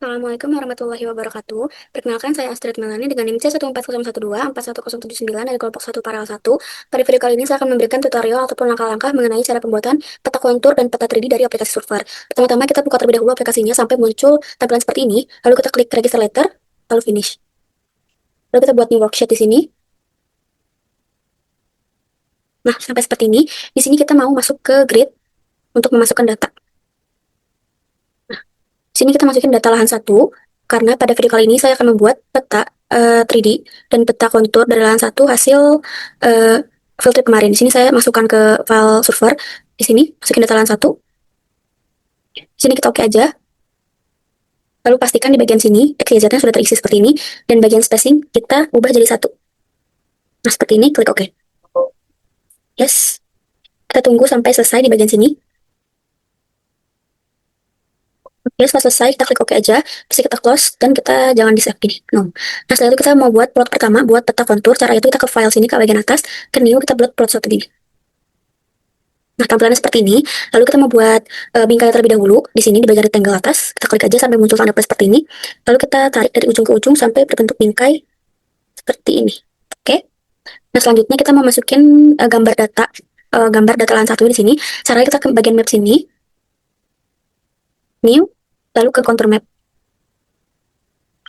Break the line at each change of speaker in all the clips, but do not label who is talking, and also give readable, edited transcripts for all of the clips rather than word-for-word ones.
Assalamualaikum warahmatullahi wabarakatuh. Perkenalkan, saya Astrid Melani dengan NIM C1401241079 dari kelompok 1 paralel 1. Pada video kali ini saya akan memberikan tutorial ataupun langkah-langkah mengenai cara pembuatan peta kontur dan peta 3D dari aplikasi Surfer. Pertama-tama kita buka terlebih dahulu aplikasinya sampai muncul tampilan seperti ini, lalu kita klik register letter, lalu finish. Lalu kita buat new worksheet di sini. Nah, sampai seperti ini. Di sini kita mau masuk ke grid untuk memasukkan data. Sini kita masukin data lahan 1, karena pada video kali ini saya akan membuat peta 3D dan peta kontur dari lahan 1 hasil field trip kemarin. Di sini saya masukkan ke file Surfer. Di sini masukin data lahan 1. Di sini kita oke aja. Lalu pastikan di bagian sini XYZ-nya sudah terisi seperti ini, dan bagian spacing kita ubah jadi 1. Nah, seperti ini, klik oke. Yes. Kita tunggu sampai selesai di bagian sini. Oke, setelah selesai, kita klik OK aja, terus kita close, dan kita jangan di-save gini, no. Nah, setelah itu kita mau buat plot pertama, buat peta kontur. Cara itu kita ke file sini, ke bagian atas, ke new, kita buat plot satu gini. Nah, tampilannya seperti ini. Lalu kita mau buat bingkai terlebih dahulu. Di sini, di bagian rectangle atas, kita klik aja sampai muncul tanda plus seperti ini. Lalu kita tarik dari ujung ke ujung sampai berbentuk bingkai seperti ini. Oke. Nah, selanjutnya kita mau masukin gambar data lahan satu di sini. Caranya kita ke bagian map sini, new, lalu ke contour map.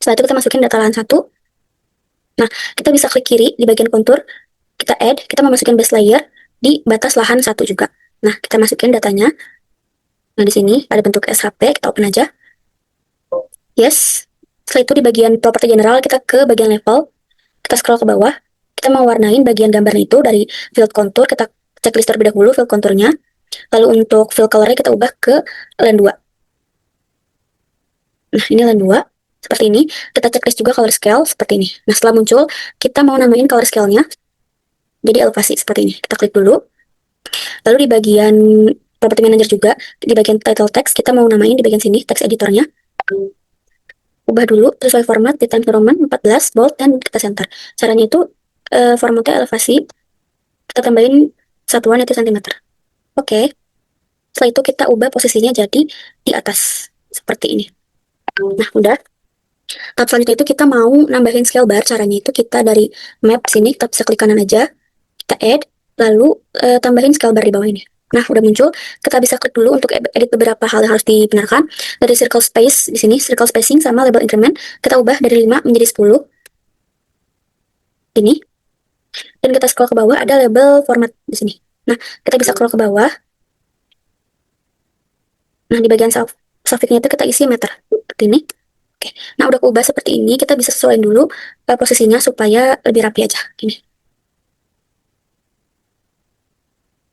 Setelah itu kita masukin data lahan 1. Nah, kita bisa klik kiri di bagian kontur, kita add, kita mau masukin base layer di batas lahan 1 juga. Nah, kita masukin datanya. Nah, di sini ada bentuk SHP, kita open aja. Yes. Setelah itu di bagian property general, kita ke bagian level, kita scroll ke bawah, kita mau warnain bagian gambarnya itu dari field contour, kita checklist terlebih dahulu field contournya. Lalu untuk fill colornya kita ubah ke line 2. Nah, ini line 2. Seperti ini, kita checklist juga color scale seperti ini. Nah, setelah muncul, kita mau namain color scale-nya jadi elevasi seperti ini. Kita klik dulu. Lalu di bagian property manager juga, di bagian title text, kita mau namain di bagian sini text editornya. Ubah dulu sesuai format di Times New Roman 14, bold, dan kita center. Caranya itu formatnya elevasi, kita tambahin satuan itu cm. Oke. Setelah itu kita ubah posisinya jadi di atas seperti ini. Nah, udah. Tahap selanjutnya itu kita mau nambahin scale bar. Caranya itu kita dari map sini, kita bisa klik kanan aja, kita add, lalu tambahin scale bar di bawah ini. Nah, udah muncul. Kita bisa klik dulu untuk edit beberapa hal yang harus dibenarkan. Dari circle space di sini, circle spacing sama label increment, kita ubah dari 5 menjadi 10. Ini. Dan kita scroll ke bawah, ada label format di sini. Nah, kita bisa scroll ke bawah. Nah, di bagian suffixnya itu kita isi meter. Seperti ini. Oke. Nah, udah keubah seperti ini, kita bisa sesuaiin dulu posisinya supaya lebih rapi aja. Gini.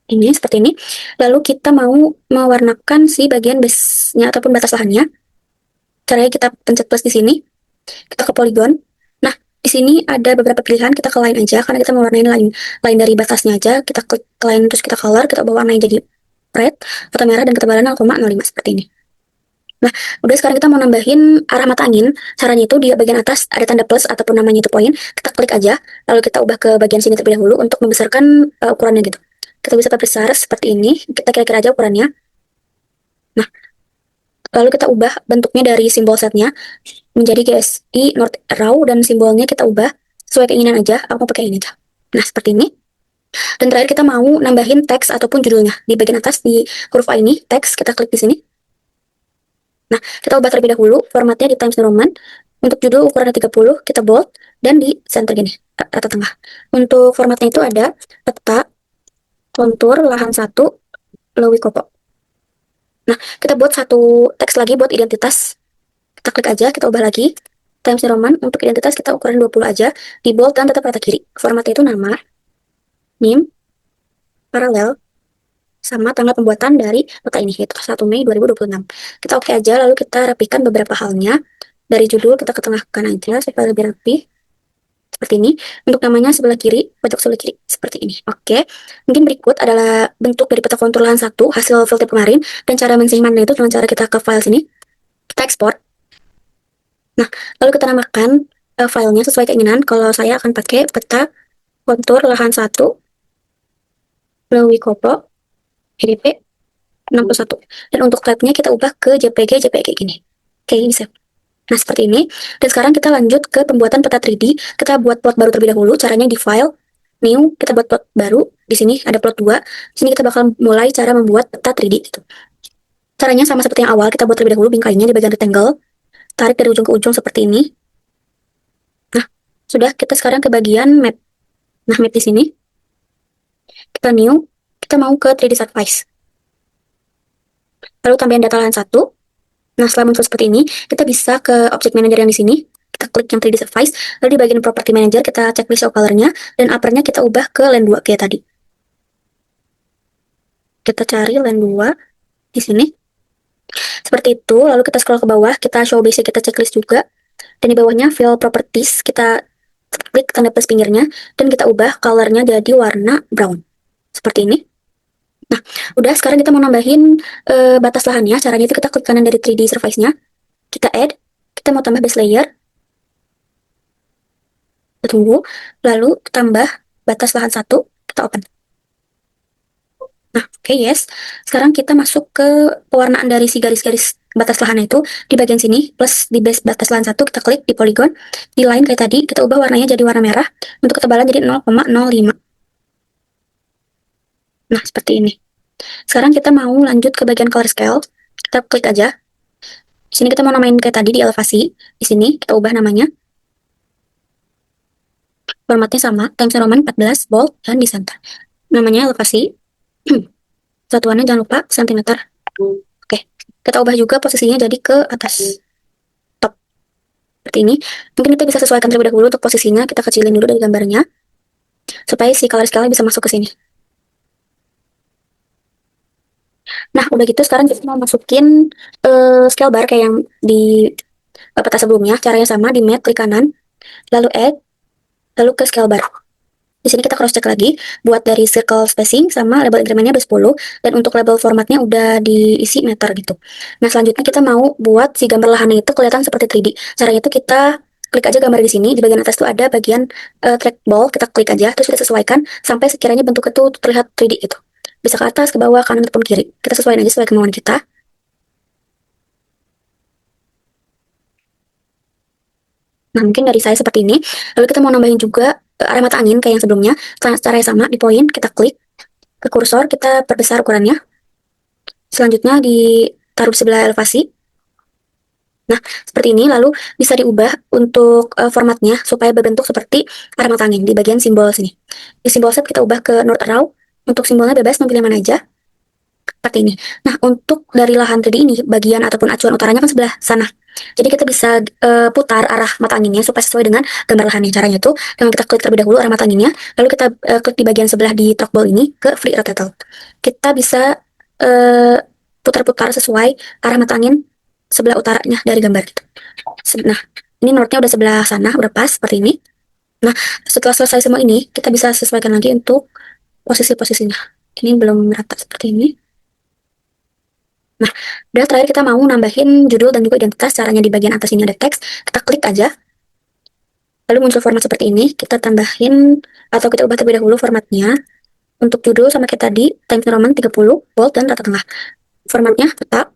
Ini seperti ini. Lalu kita mau mewarnakan si bagian base-nya ataupun batas lahannya. Caranya kita pencet plus di sini. Kita ke polygon. Nah, di sini ada beberapa pilihan. Kita ke line aja karena kita mau warnain line dari batasnya aja. Kita klik ke line terus kita color, kita bawa warnain jadi red atau merah dan ketebalan 0,05 seperti ini. Nah, udah sekarang kita mau nambahin arah mata angin. Caranya itu di bagian atas ada tanda plus ataupun namanya itu poin. Kita klik aja, lalu kita ubah ke bagian sini terlebih dahulu untuk membesarkan ukurannya gitu. Kita bisa perbesar seperti ini. Kita kira-kira aja ukurannya. Nah, lalu kita ubah bentuknya dari simbol setnya menjadi GSI North Arrow dan simbolnya kita ubah sesuai keinginan aja. Aku mau pakai ini aja. Nah, seperti ini. Dan terakhir kita mau nambahin teks ataupun judulnya. Di bagian atas di huruf A ini, teks, kita klik di sini. Nah, kita ubah terlebih dahulu formatnya di Times New Roman. Untuk judul ukurannya 30, kita bold, dan di center gini, rata tengah. Untuk formatnya itu ada peta, kontur, lahan 1, Lewi Kopo. Nah, kita buat satu teks lagi buat identitas. Kita klik aja, kita ubah lagi. Times New Roman, untuk identitas kita ukuran 20 aja, di bold dan tetap rata kiri. Formatnya itu nama, NIM, paralel, sama tanggal pembuatan dari peta ini, yaitu 1 Mei 2026. Kita oke aja, lalu kita rapikan beberapa halnya. Dari judul kita ketengahkan aja supaya lebih rapi. Seperti ini. Untuk namanya sebelah kiri, pojok sebelah kiri. Seperti ini. Oke. Mungkin berikut adalah bentuk dari peta kontur lahan 1, hasil filter kemarin. Dan cara mensimpannya itu dengan cara kita ke file sini. Kita ekspor. Nah, lalu kita namakan filenya sesuai keinginan. Kalau saya akan pakai peta kontur lahan 1, Lewi Kopo, EDP 61. Dan untuk type-nya kita ubah ke JPG gini. Oke, ini save. Nah, seperti ini. Dan sekarang kita lanjut ke pembuatan peta 3D. Kita buat plot baru terlebih dahulu. Caranya di file, new, kita buat plot baru. Di sini ada plot 2. Di sini kita bakal mulai cara membuat peta 3D gitu. Caranya sama seperti yang awal, kita buat terlebih dahulu bingkainya di bagian rectangle. Tarik dari ujung ke ujung seperti ini. Nah, sudah, kita sekarang ke bagian map. Nah, map di sini. Kita new, kita mau ke 3D Surface. Lalu tambahin data lahan 1. Nah, setelah muncul seperti ini, kita bisa ke Object Manager yang di sini. Kita klik yang 3D Surface, lalu di bagian Property Manager kita checklist show color-nya, dan upper-nya kita ubah ke Land 2 kayak tadi. Kita cari Land 2 di sini. Seperti itu, lalu kita scroll ke bawah, kita show basic, kita checklist juga. Dan di bawahnya Fill Properties, kita klik tanda plus pinggirnya, dan kita ubah color-nya jadi warna brown. Seperti ini. Nah, udah, sekarang kita mau nambahin batas lahannya. Caranya itu kita klik kanan dari 3D Surface-nya, kita add, kita mau tambah base layer, kita tunggu, lalu tambah batas lahan 1, kita open. Nah, oke, yes. Sekarang kita masuk ke pewarnaan dari si garis-garis batas lahan itu di bagian sini, plus di base batas lahan 1, kita klik di polygon, di line kayak tadi, kita ubah warnanya jadi warna merah, untuk ketebalan jadi 0,05. Nah, seperti ini. Sekarang kita mau lanjut ke bagian color scale, kita klik aja. Di sini kita mau namain kayak tadi di elevasi, di sini kita ubah namanya. Formatnya sama, Times New Roman 14, bold, dan di center. Namanya elevasi. Satuannya jangan lupa cm. Oke, kita ubah juga posisinya jadi ke atas, top. Seperti ini. Mungkin kita bisa sesuaikan terlebih dahulu untuk posisinya, kita kecilin dulu dari gambarnya, supaya si color scale bisa masuk ke sini. Nah, udah gitu sekarang kita mau masukin scale bar kayak yang di peta sebelumnya. Caranya sama, di map, klik kanan, lalu add, lalu ke scale bar. Di sini kita cross check lagi, buat dari circle spacing sama label incrementnya udah 10, dan untuk label formatnya udah diisi meter gitu. Nah, selanjutnya kita mau buat si gambar lahannya itu kelihatan seperti 3D. Caranya itu kita klik aja gambar di sini, di bagian atas tuh ada bagian trackball, kita klik aja, terus kita sesuaikan sampai sekiranya bentuk itu terlihat 3D gitu. Bisa ke atas, ke bawah, kanan, ataupun kiri. Kita sesuaikan aja sesuai kemauan kita. Nah, mungkin dari saya seperti ini. Lalu kita mau nambahin juga arah mata angin kayak yang sebelumnya. Cara yang sama, di poin, kita klik ke kursor, kita perbesar ukurannya. Selanjutnya ditaruh di sebelah elevasi. Nah, seperti ini. Lalu bisa diubah untuk formatnya supaya berbentuk seperti arah mata angin di bagian simbol sini. Di simbol set kita ubah ke North Arrow. Untuk simbolnya bebas, mau pilih mana aja. Seperti ini. Nah, untuk dari lahan 3D ini, bagian ataupun acuan utaranya kan sebelah sana. Jadi kita bisa putar arah mata anginnya supaya sesuai dengan gambar lahannya. Caranya itu dengan kita klik terlebih dahulu arah mata anginnya, lalu kita klik di bagian sebelah di trackball ini ke free rotate. Kita bisa putar-putar sesuai arah mata angin sebelah utaranya dari gambar gitu. Nah, ini northnya udah sebelah sana, udah pas seperti ini. Nah, setelah selesai semua ini, kita bisa sesuaikan lagi untuk posisi-posisinya. Ini belum rata seperti ini. Nah, udah terakhir kita mau nambahin judul dan juga identitas. Caranya di bagian atas ini ada teks, kita klik aja. Lalu muncul format seperti ini, kita tambahin atau kita ubah terlebih dahulu formatnya. Untuk judul sama kayak tadi, Times New Roman 30, bold, dan rata tengah. Formatnya tetap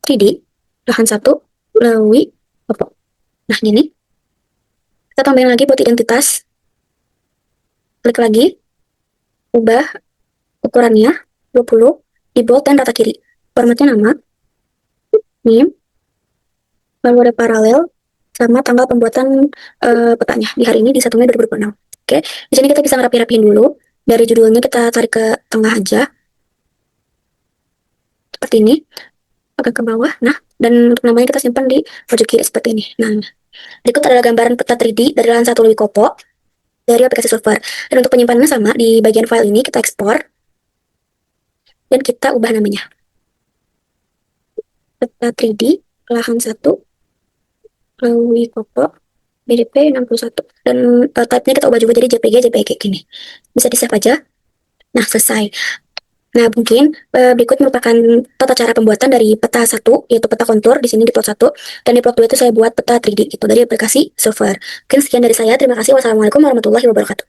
3D, lahan 1, Lewi, Oppo. Nah, gini. Kita tambahin lagi buat identitas. Klik lagi, ubah ukurannya 20, di bold dan rata kiri. Formatnya nama, name, lalu ada paralel, sama tanggal pembuatan petanya di hari ini di 1 Mei 2026. Oke, di sini kita bisa ngerapi-rapiin dulu. Dari judulnya kita tarik ke tengah aja. Seperti ini. Agak ke bawah. Nah, dan untuk namanya kita simpan di pojok kiri seperti ini. Nah, berikut adalah gambaran peta 3D dari lahan 1 Lewi Kopo dari aplikasi Solver. Dan untuk penyimpanannya sama, di bagian file ini kita ekspor dan kita ubah namanya. Peta 3D lahan 1 Lewi Kopo BDP 61, dan type-nya kita ubah juga jadi JPG kayak gini. Bisa di-save aja. Nah, selesai. Nah, mungkin berikut merupakan tata cara pembuatan dari peta 1, yaitu peta kontur di sini di plot 1, dan di plot 2 itu saya buat peta 3D gitu dari aplikasi Solver. Mungkin sekian dari saya. Terima kasih. Wassalamualaikum warahmatullahi wabarakatuh.